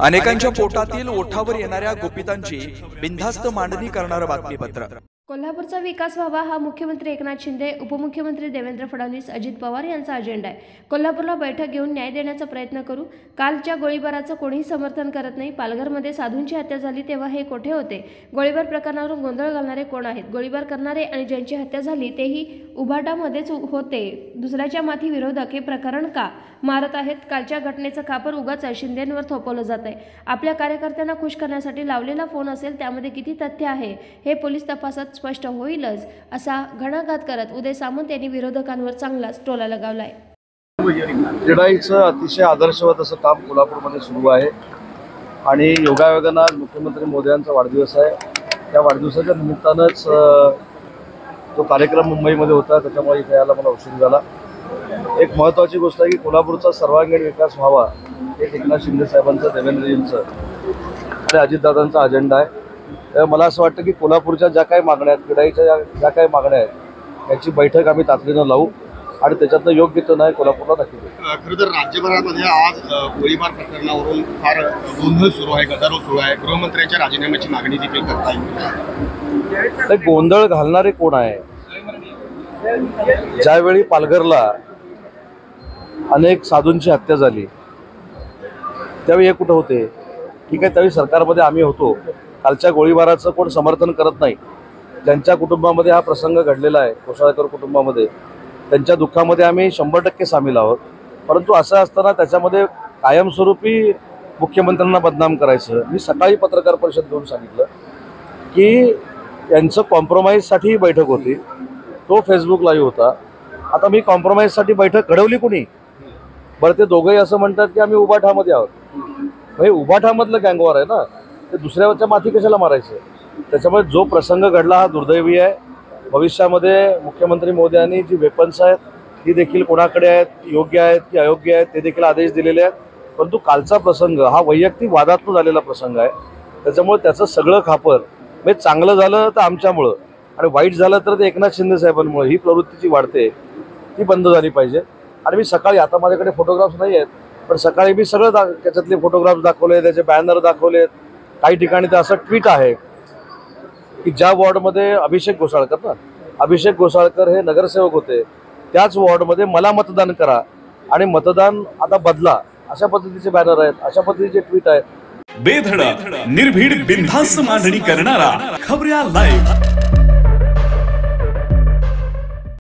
अनेकांच्या पोटातील ओठावर येणाऱ्या गुपितांची बिनधास्त मांडणी करणारं बातमीपत्र। कोल्हापूरचा विकास व्हावा हा मुख्यमंत्री एकनाथ शिंदे, उपमुख्यमंत्री देवेंद्र फडणवीस, अजित पवार यांचा अजेंडा आहे। कोल्हापूरला बैठक घेऊन न्याय देण्याचा प्रयत्न करू। कालच्या गोळीबाराचं कोणीही समर्थन करत नाही। पालघरमध्ये साधूंची हत्या झाली तेव्हा हे कोठे होते? गोळीबार प्रकरणावरून गोंधळ घालणारे कोण आहेत? गोळीबार करणारे आणि ज्यांची हत्या झाली तेही उभाटामध्येच होते। दुसऱ्याच्या माथी विरोधक हे प्रकरण का मारत आहेत? कालच्या घटनेचं खापर उगाच शिंदेंवर थोपवलं जात आहे। आपल्या कार्यकर्त्यांना खुश करण्यासाठी लावलेला फोन असेल, त्यामध्ये किती तथ्य आहे हे पोलीस तपासात स्पष्ट होईलच, असा घणाघात करत उदय सामंत यांनी विरोधकांवर चांगलाच टोला लगावलाय। क्रीडाईचं अतिशय आदर्शवत असं काम कोल्हापूरमध्ये सुरू आहे आणि योगायोगानं आज मुख्यमंत्री मोदयांचा वाढदिवस आहे। त्या वाढदिवसाच्या निमित्तानंच तो कार्यक्रम मुंबईमध्ये होता, त्याच्यामुळे इथे यायला मला उशीर झाला। एक महत्त्वाची गोष्ट आहे की कोल्हापूरचा सर्वांगीण विकास व्हावा हे एकनाथ शिंदे साहेबांचं, देवेंद्रजींचं आणि अजितदादांचा अजेंडा आहे। मला असं वाटतं की कोल्हापूरच्या ज्या काही मागण्या आहेत, क्रीडाईच्या ज्या काही मागण्या आहेत, याची बैठक आम्ही तातडीनं लावू आणि त्याच्यातनं योग्य तो न्याय कोल्हापूरला नक्की देऊ। खरं तर राज्यभरामध्ये आज गोळीबार प्रकरणावरून फार गोंधळ सुरू आहे, गदारोळ सुरू आहे। गृहमंत्र्यांच्या राजीनाम्याची मागणी देखील करता येईल। गोंधळ घालणारे कोण आहे? ज्यावेळी पालघरला अनेक साधूंची हत्या झाली त्यावेळी हे कुठं होते? ठीक आहे, त्यावेळी सरकारमध्ये आम्ही होतो। कालच्या गोळीबाराचं कोण समर्थन करत नाही। ज्यांच्या कुटुंबामध्ये हा प्रसंग घडलेला आहे, कोसळकर कुटुंबामध्ये, त्यांच्या दुःखामध्ये आम्ही 100% सामील आहोत। परंतु असं असताना त्याच्यामध्ये कायमस्वरूपी मुख्यमंत्र्यांना बदनाम करायचं। मी सकाळी पत्रकार परिषद घेऊन सांगितलं की यांचं कॉम्प्रोमाइजसाठी बैठक होती, तो फेसबुक लाईव्ह होता। आता मी कॉम्प्रोमाइजसाठी बैठक घडवली कुणी? बरं, ते दोघंही असं म्हणतात की आम्ही उबाठामध्ये आहोत। हे उबाठामधलं गँगवॉर आहे ना, ते दुसऱ्याच्या माथी कशाला मारायचं? त्याच्यामुळे जो प्रसंग घडला हा दुर्दैवी आहे। भविष्यामध्ये मुख्यमंत्री मोदयांनी जी वेपन्स आहेत ती देखील कोणाकडे आहेत, योग्य आहेत की अयोग्य आहेत, ते देखील आदेश दिलेले आहेत। परंतु कालचा प्रसंग हा वैयक्तिक वादातून झालेला प्रसंग आहे, त्याच्यामुळे त्याचं सगळं खापर म्हणजे चांगलं झालं तर आमच्यामुळं आणि वाईट झालं तर ते एकनाथ शिंदे साहेबांमुळे ही प्रवृत्ती जी वाढते ती बंद झाली पाहिजे। आणि मी सकाळी, आता माझ्याकडे फोटोग्राफ्स नाही आहेत, पण सकाळी मी सगळं त्याच्यातले फोटोग्राफ्स दाखवले, त्याचे बॅनर दाखवलेत। काही ठिकाणी तर असं ट्विट आहे की ज्या वॉर्डमध्ये अभिषेक घोसाळकर हे नगरसेवक होते त्याच वॉर्डमध्ये मला मतदान करा आणि मतदान आता बदला, अशा पद्धतीचे बॅनर आहेत, अशा पद्धतीचे ट्विट आहेत। बेधडक निर्भीड बिनधास्त मांडणी करणारा खबऱ्या लाईव्ह।